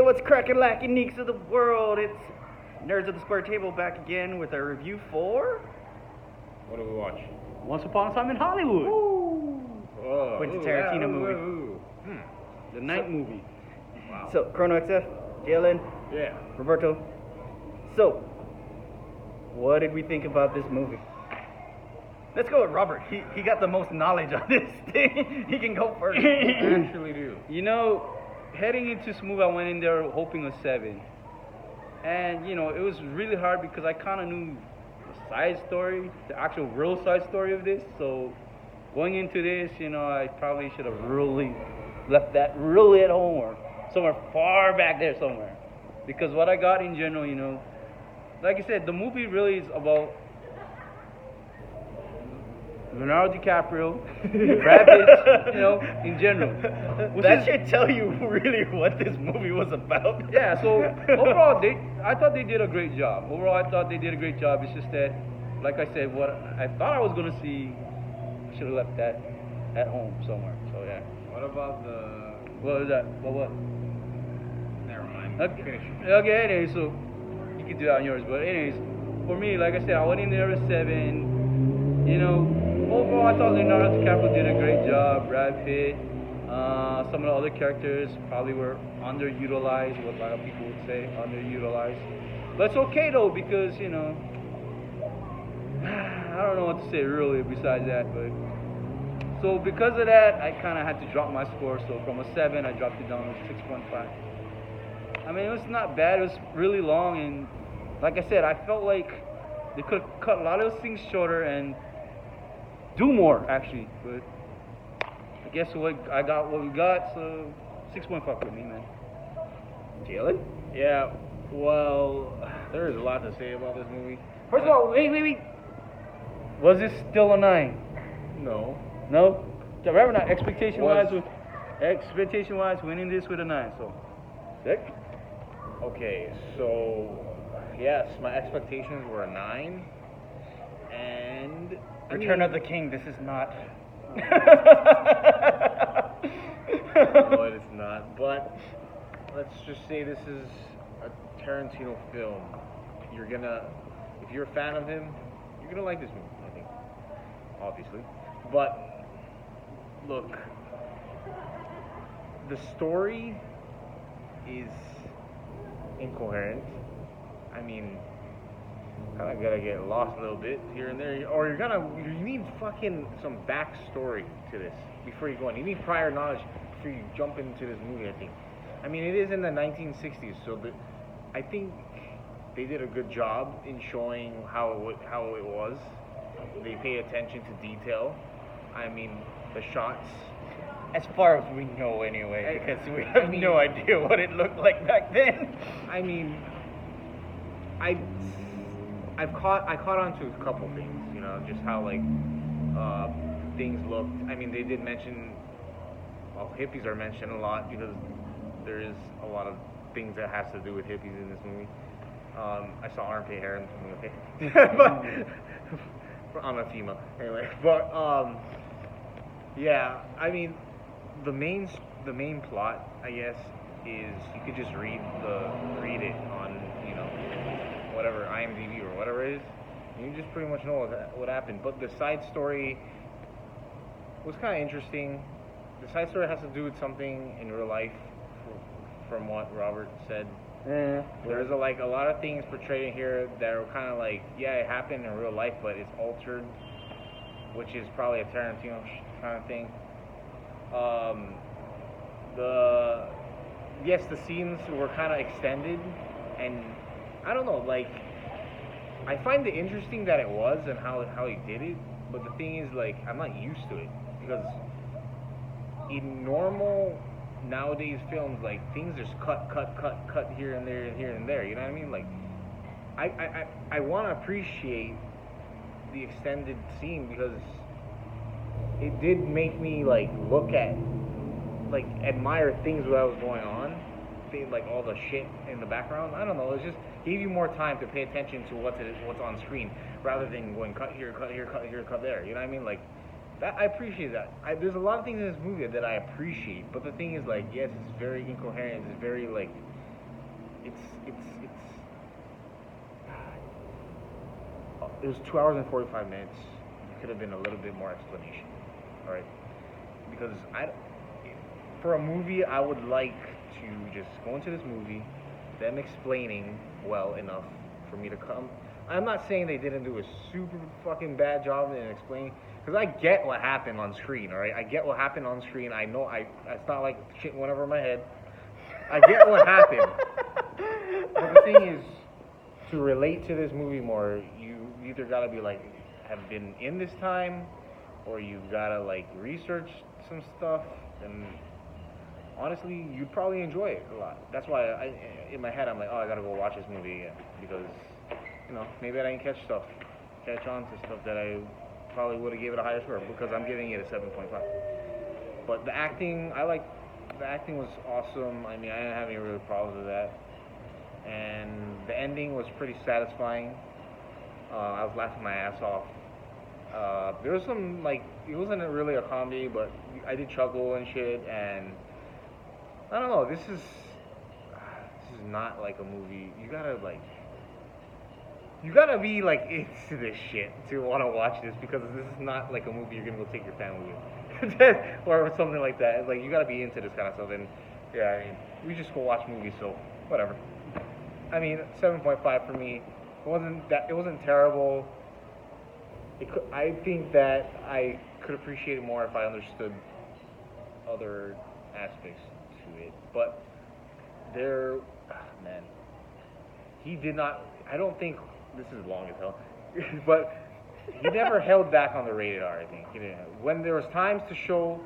what's crackin' lacking Neekz of the world? It's Nerds of the Square Table back again with our review for What do we watch? Once Upon a Time in Hollywood. Oh, Quentin Tarantino movie. The night movie. Wow. So, Chrono XF, Jalen, Yeah. Roberto. So, what did we think about this movie? Let's go with Robert. He got the most knowledge on this thing. He can go first. I actually do. You know, heading into this movie, I went in there hoping a 7. And, you know, it was really hard because I kind of knew the side story, the actual real side story of this. So, going into this, you know, I probably should have really left that really at home or somewhere far back there somewhere. Because what I got in general, you know, like I said, the movie really is about Leonardo DiCaprio, Brad Pitt, you know, in general. That should tell you really what this movie was about. Yeah, so overall, I thought they did a great job. Overall, I thought they did a great job. It's just that, like I said, what I thought I was going to see, I should have left that at home somewhere. So, yeah. What about the... What was that? What? Never mind. Okay, Finish. okay, anyway, so you can do that on yours. But anyways, for me, like I said, I went in there with 7. You know, overall, I thought Leonardo DiCaprio did a great job. Brad Pitt, some of the other characters probably were underutilized, what a lot of people would say, underutilized. But it's okay though, because, you know, I don't know what to say really besides that. But so because of that, I kind of had to drop my score. So from a 7, I dropped it down to 6.5. I mean, it was not bad. It was really long, and like I said, I felt like they could have cut a lot of those things shorter and do more, actually. But I guess what we got, so 6.5 for me, man. Jalen? Yeah, well, there is a lot to say about this movie. First of all, wait. Was this still a 9? No. No? Remember not expectation-wise, winning this with a 9, so. Sick? Okay, so, yes, my expectations were a 9. And... Return of the King, this is not. No, it is not. But let's just say this is a Tarantino film. If you're a fan of him, you're gonna like this movie, I think. Obviously. But look, the story is incoherent. I mean, kind of gotta get lost a little bit here and there, or you need fucking some backstory to this before you go in. You need prior knowledge before you jump into this movie, I think. I mean, it is in the 1960s, so I think they did a good job in showing how it was. They pay attention to detail. I mean, the shots. As far as we know anyway, because we have no idea what it looked like back then. I mean, I caught on to a couple things, you know, just how like things looked. I mean, they did mention, well, hippies are mentioned a lot because there is a lot of things that has to do with hippies in this movie. I saw armpit hair in the movie, okay, but on a female anyway. But yeah, I mean, the main plot, I guess, is you could just read it on, you know, whatever IMDb or whatever it is. You just pretty much know what happened. But the side story was kind of interesting. The side story has to do with something in real life, from what Robert said. There's a lot of things portrayed in here that are kind of like, yeah, it happened in real life, but it's altered, which is probably a Tarantino kind of thing. The scenes were kind of extended, and I don't know, like, I find it interesting that it was and how he did it, but the thing is, like, I'm not used to it, because in normal nowadays films, like, things just cut here and there, you know what I mean? Like, I want to appreciate the extended scene, because it did make me, like, look at, like, admire things that was going on, like all the shit in the background. I don't know, it just gave you more time to pay attention to what's on screen, rather than going cut here, cut there, you know what I mean? Like, that, I appreciate that. There's a lot of things in this movie that I appreciate, but the thing is, like, yes, it's very incoherent, it's very, like, it's it was 2 hours and 45 minutes. There could have been a little bit more explanation, all right? Because for a movie, I would like to just go into this movie, them explaining well enough for me to come. I'm not saying they didn't do a super fucking bad job in explaining, because I get what happened on screen, all right? I get what happened on screen. I know it's not like shit went over my head. I get what happened. But the thing is, to relate to this movie more, you either gotta be like, have been in this time, or you've gotta like research some stuff, and honestly, you'd probably enjoy it a lot. That's why in my head, I'm like, oh, I gotta go watch this movie again, because, you know, maybe I didn't catch on to stuff that I probably would have gave it a higher score, because I'm giving it a 7.5. But the acting was awesome. I mean, I didn't have any real problems with that. And the ending was pretty satisfying. I was laughing my ass off. There was some, like, it wasn't really a comedy, but I did chuckle and shit, and I don't know, this is not like a movie. You gotta be like into this shit to want to watch this, because this is not like a movie you're gonna go take your family with or something like that. It's like, you gotta be into this kind of stuff, and yeah, I mean, we just go watch movies, so whatever. I mean, 7.5 for me. It wasn't terrible. I think that I could appreciate it more if I understood other aspects to it. But man, he did not. I don't think this is long as hell, but he never held back on the rated R. I think he didn't. When there was times to show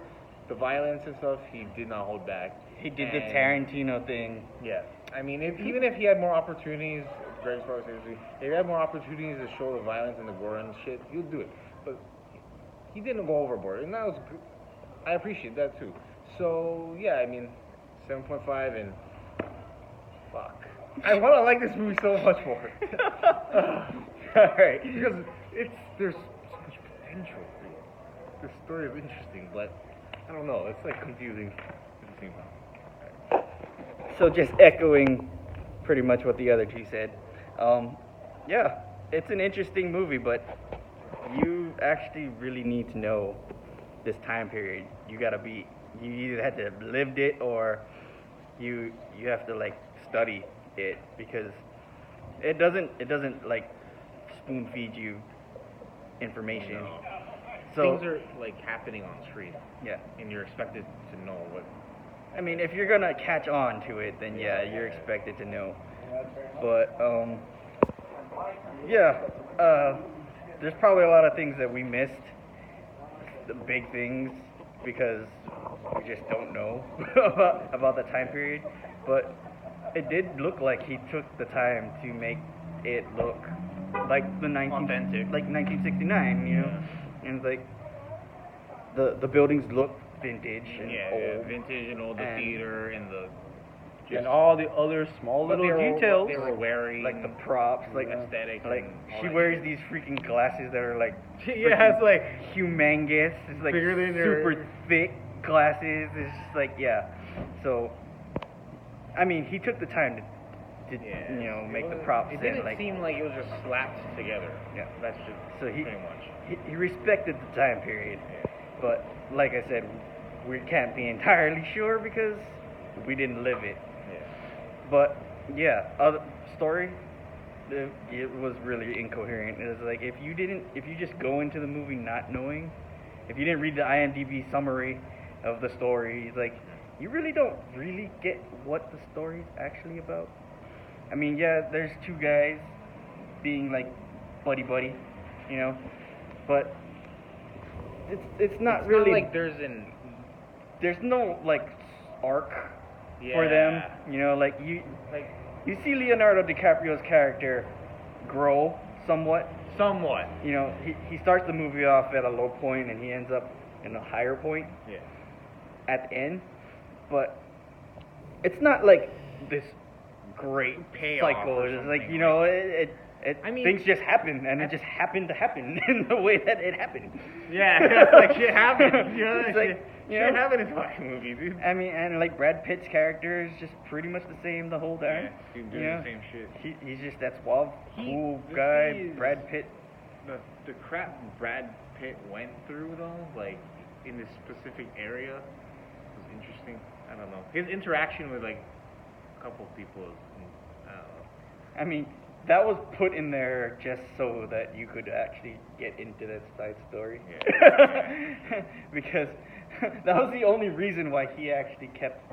the violence and stuff, he did not hold back. He did the Tarantino thing. Yeah, I mean, even if he had more opportunities, Greg's probably seriously, if he had more opportunities to show the violence and the gore and shit, he would do it. But he didn't go overboard, and that was good. I appreciate that too. So yeah, I mean, 7.5, and fuck, I want to like this movie so much more. All right, because there's so much potential for it. The story is interesting, but I don't know. It's like confusing at the same time. So just echoing pretty much what the other two said. Yeah, it's an interesting movie, but you actually really need to know this time period. You either had to have lived it, or you have to like study it, because it doesn't like spoon feed you information. No. So things are like happening on screen. Yeah, and you're expected to know what. I mean, if you're gonna catch on to it, then yeah, you're expected to know. But there's probably a lot of things that we missed, the big things, because we just don't know about the time period. But it did look like he took the time to make it look like Authentic. like 1969, you know, and it's like the buildings look vintage and old, vintage and old, the theater and the and all the other small little details. What they were wearing, like the props, like aesthetic, like and she wears these freaking glasses that are like yeah, it's like humongous. It's like bigger than super thick glasses. It's just like, yeah. So, I mean, he took the time to you know, make the props. It didn't like, seem like it was just slapped together. Yeah, that's just so pretty much. He respected the time period, Yeah. but like I said, we can't be entirely sure because we didn't live it. Yeah. But yeah, other story, it was really incoherent. It was like if you just go into the movie not knowing, if you didn't read the IMDb summary of the story, like you really don't really get what the story's actually about. I mean, yeah, there's two guys being like buddy, you know, but it's not really like there's no like arc for them, you know, like you see Leonardo DiCaprio's character grow somewhat. You know, he starts the movie off at a low point and he ends up in a higher point at the end, but it's not like this great payoff cycle. It's like, you know, I mean, things just happen, and it just happened to happen in the way that it happened. Yeah, it's like shit happened. You know, it's like You Shit know? happened in the fucking movie, dude. I mean, and like Brad Pitt's character is just pretty much the same the whole time. Yeah, he's doing you know? the same shit. He's just that suave, cool the guy, thing is, Brad Pitt. The crap Brad Pitt went through, though, like, in this specific area, was interesting. I don't know. His interaction with, like, a couple of people, I don't know. I mean, that was put in there just so that you could actually get into that side story. Yeah. Because that was the only reason why he actually kept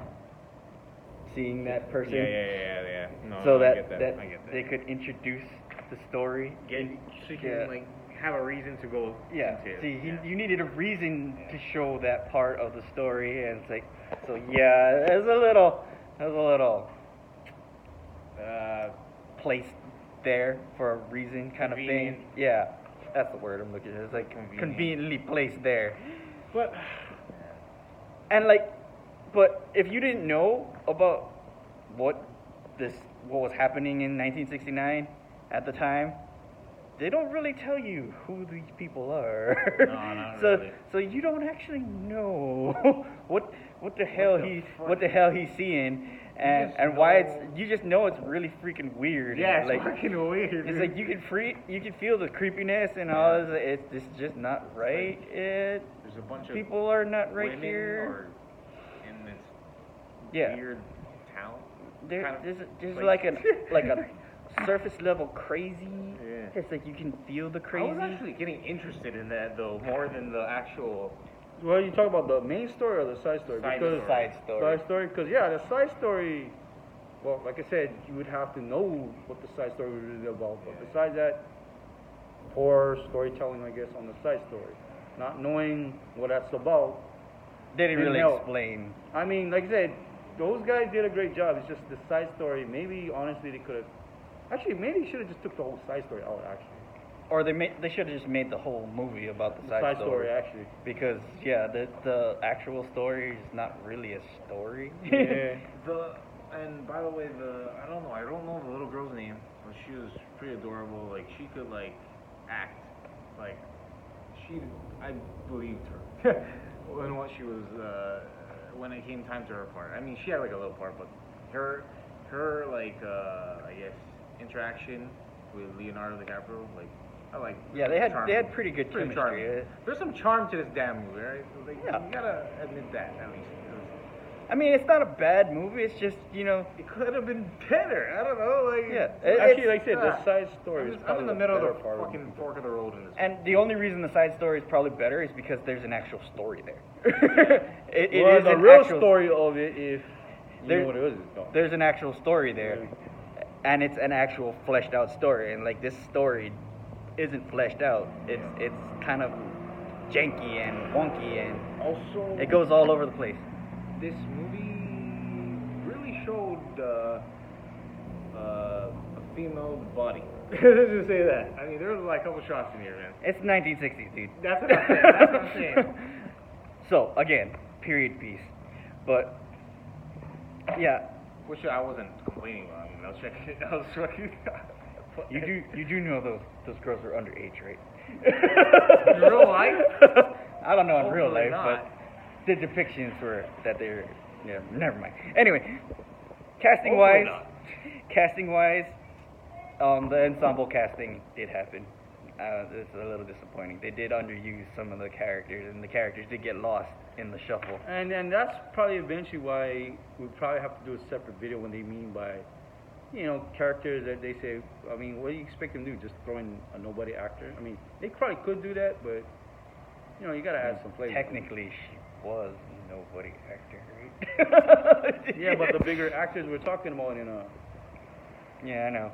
seeing that person. Yeah. No, So I that, get that. I get that. they could introduce the story. So you can, like, have a reason to go Yeah. into it. See, you needed a reason to show that part of the story, and it's like, so yeah, there's a little placed there for a reason, kind of Convenient. thing. Yeah, that's the word I'm looking at. It's like conveniently placed there. But And like, but if you didn't know about what was happening in 1969 at the time, they don't really tell you who these people are. No, not really. So you don't actually know what the hell he's seeing, and why you just know it's really freaking weird. yeah, it's like, fucking weird. it's dude. like you can feel the creepiness and all this. It's just not right. There's a bunch of People are not right women here. in this Yeah. weird town. There's like- like a surface level crazy. Yeah. It's like you can feel the I crazy. was actually getting interested in that though, more than the actual. Well, you talk about the main story or the side story? Side Because story. Side story. Side story, because yeah, the side story. Well, like I said, you would have to know what the side story was really about. But besides that, poor storytelling, I guess, on the side story. Not knowing what that's about. They didn't really help. explain. I mean, like I said, those guys did a great job. It's just the side story. Maybe honestly, they could have. Actually, maybe you should have just took the whole side story out. Actually, Or they should have just made the whole movie about the the side story. actually. Because yeah, the actual story is not really a story. Yeah. And by the way, I don't know the little girl's name, but she was pretty adorable. Like she could like act, like I believed her when what she was when it came time to her part. I mean, she had like a little part, but her like I guess interaction with Leonardo DiCaprio, like I like. Yeah, they had charming. pretty good Pretty chemistry. charming. There's some charm to this damn movie, right? Like, Yeah. You gotta admit that at least. I mean, it's not a bad movie. It's just It could have been better. I don't know. Like Yeah. Actually, like I said, the side story is I'm probably in the middle of better the part of fucking fork of the road in this. And the only reason the side story is probably better is because there's an actual story there. it well, is the an real actual, story of it, if you There- know what it is. No. There's an actual story there, and it's an actual fleshed out story. And like this story isn't fleshed out. It's kind of janky and wonky, and Also, it goes all over the place. this movie really showed a female's body. Let's just say that. I mean, there was like a couple shots in here, man. It's 1960s, dude. That's what I'm saying. That's what I'm saying. So again, period piece, but yeah, Which I wasn't complaining about. I mean, I was checking. I was checking. you do know those girls are underage, right? In real life? I don't know in real Hopefully life, not. but the depictions were that they're yeah. Never mind. Anyway, casting wise, the ensemble casting did happen. It's a little disappointing. They did underuse some of the characters, and the characters did get lost in the shuffle. And that's probably eventually why we probably have to do a separate video when they mean by, characters that they say. I mean, what do you expect them to do? Just throw in a nobody actor? I mean, they probably could do that, but you gotta add some flavor. Technically, she was nobody actor, right? Yeah, but the bigger actors we're talking about Yeah, I know.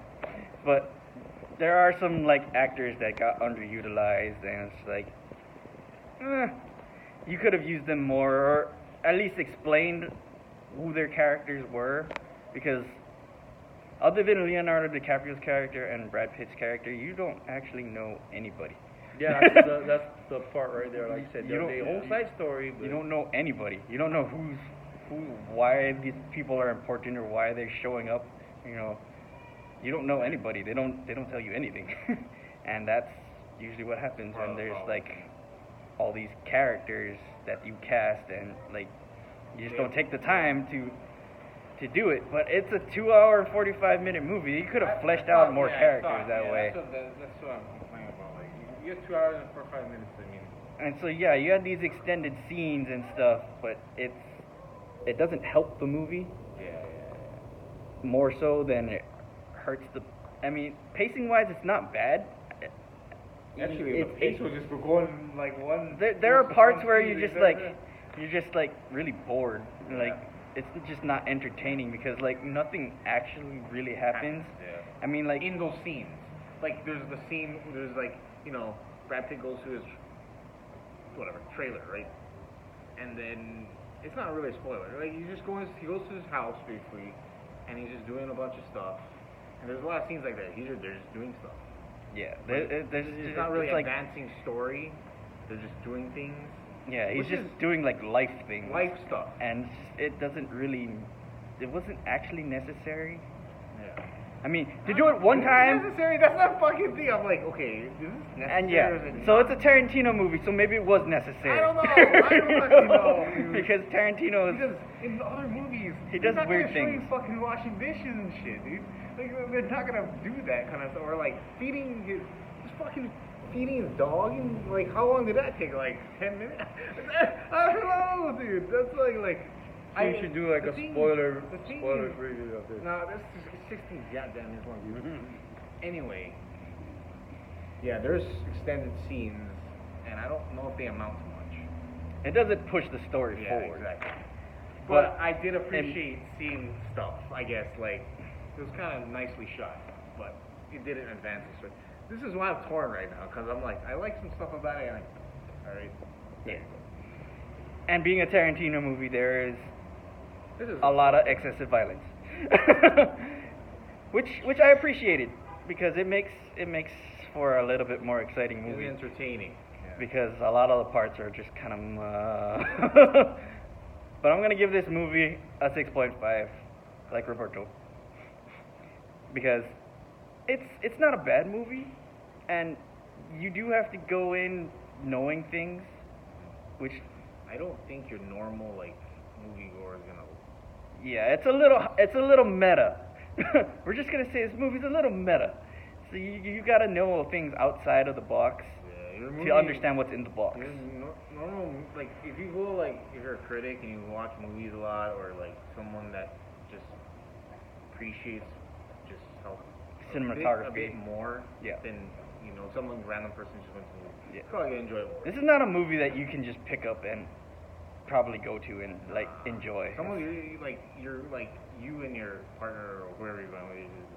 But there are some like actors that got underutilized, and it's like, you could have used them more, or at least explained who their characters were, because other than Leonardo DiCaprio's character and Brad Pitt's character, you don't actually know anybody. Yeah, that's the part right there. Like I said, You don't- the whole side story. But You don't know anybody. You don't know why these people are important or why they're showing up. You don't know anybody. They don't tell you anything, and that's usually what happens when there's like all these characters that you cast, and like you just don't take the time to do it. But it's a 2-hour and 45-minute movie. You could have fleshed out more characters that way. That's what I'm complaining about. Like you have 2 hours and 45 minutes. I mean. And so yeah, you had these extended scenes and stuff, but it doesn't help the movie. More so than it hurts the. I mean, pacing wise, it's not bad. Actually, the pace was just going like one. There are parts where you're just like really bored. Like it's just not entertaining because like nothing actually really happens. Yeah. I mean, like in those scenes, like there's the scene. There's like Brad Pitt goes to his trailer, right? And then it's not really a spoiler. Like he goes to his house basically, and he's just doing a bunch of stuff. And there's a lot of scenes like that. They're just doing stuff. Yeah, it's not really advancing story. They're just doing things. Yeah, he's just doing like life things. Life stuff. And it wasn't actually necessary. Yeah. I mean, to do it one time. Necessary? That's not a fucking thing. I'm like, okay, is this necessary? And yeah, so it's a Tarantino movie, so maybe it was necessary. I don't know. Because Tarantino is. Because in the other movies, he does weird things. He's not gonna show you fucking washing dishes and shit, dude. Like they're not gonna do that kind of stuff. Or like feeding his dog. And like, how long did that take? Like 10 minutes? I don't know, dude. That's like. So you should do like a spoiler review of this. No, that's 16 goddamn minutes long. Anyway, yeah, there's extended scenes, and I don't know if they amount to much. It doesn't push the story forward. Exactly. But I did appreciate seeing stuff. I guess like it was kind of nicely shot, but it didn't advance the story. This is why I'm torn right now because I'm like I like some stuff about it. And all right. Yeah. And being a Tarantino movie, there is a lot of excessive violence, which I appreciated because it makes for a little bit more exciting movie. It's entertaining. Yeah. Because a lot of the parts are just kind of. But I'm gonna give this movie a 6.5, like Roberto, because it's not a bad movie, and you do have to go in knowing things, which I don't think your normal like moviegoer is gonna. Yeah, it's a little meta. We're just gonna say this movie's a little meta. So you gotta know things outside of the box to understand what's in the box. Normal, like if you go like if you're a critic and you watch movies a lot, or like someone that just appreciates just how cinematography a bit more than some random person just went to. It's probably gonna enjoy it. This is not a movie that you can just pick up and probably go to and like enjoy. Someone you and your partner or whoever you're going with is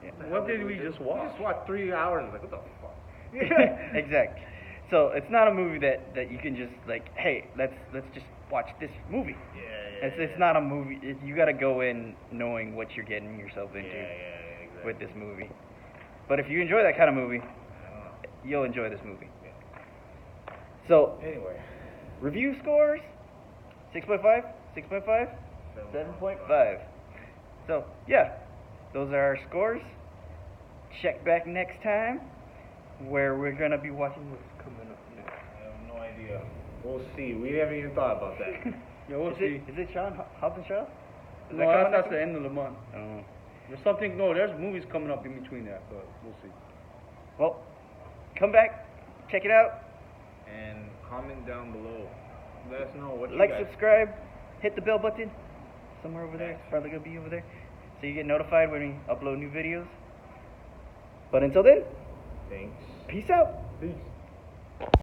like. What did we just watch? We just watched 3 hours. Like what the fuck? Exactly. So it's not a movie that you can just like, hey, let's just watch this movie. It's not a movie. You got to go in knowing what you're getting yourself into exactly. with this movie. But if you enjoy that kind of movie, you'll enjoy this movie. Yeah. So anyway, review scores 6.5, 6.5, 7.5. So yeah, those are our scores. Check back next time where we're gonna be watching what's coming up next. I have no idea. We'll see. We haven't even thought about that. Yeah, we'll see. Is it Sean? Hobbs and Shaw? No, that's the end of the month. Oh. There's movies coming up in between that, but we'll see. Well, come back, check it out. And comment down below. Let us know what you like, guys... subscribe, hit the bell button. Somewhere over there. It's probably going to be over there. So you get notified when we upload new videos. But until then, thanks. peace out. Peace.